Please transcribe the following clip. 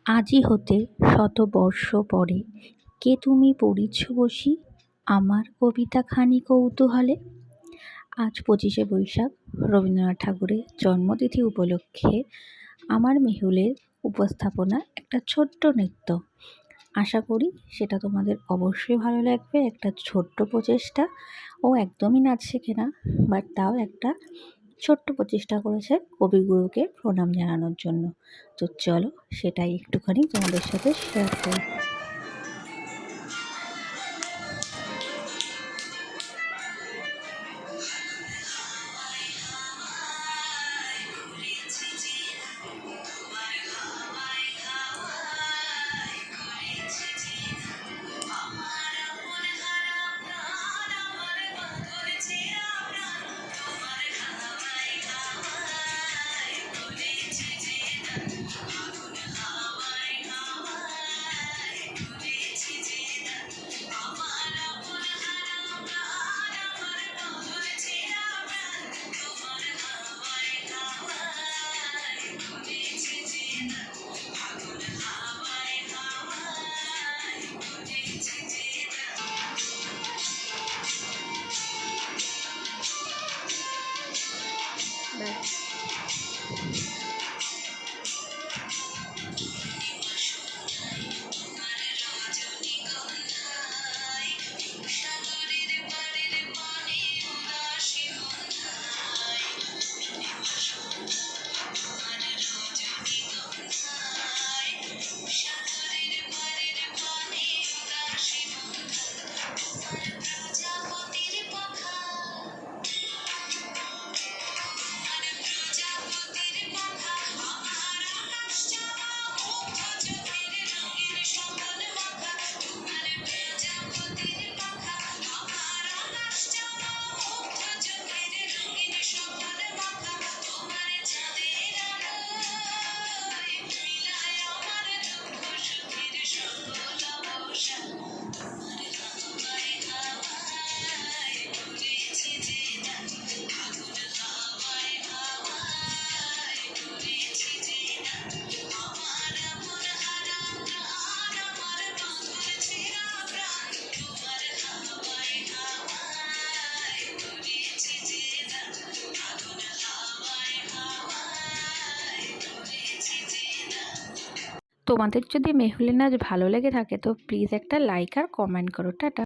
আজি হতে শতবর্ষ পরে কে তুমি পড়িছ বসি আমার কবিতাখানি কৌতূহলে। আজ 25শে বৈশাখ রবীন্দ্রনাথ ঠাকুরের জন্মতিথি উপলক্ষে আমার মেহুলের উপস্থাপনা একটা ছোট্ট নৃত্য। আশা করি সেটা তোমাদের অবশ্যই ভালো লাগবে। একটা ছোট্ট প্রচেষ্টা, ও একদমই নাচ শেখে না, বাট তাও একটা ছোট্ট প্রচেষ্টা করেছে কবিগুরুকে প্রণাম জানানোর জন্য। তো চলো সেটাই একটুখানি তোমাদের সাথে শেয়ার করি। তোমাদের যদি মেহুলের নাচ ভালো লেগে থাকে তো প্লিজ একটা লাইক আর কমেন্ট করো। টাটা।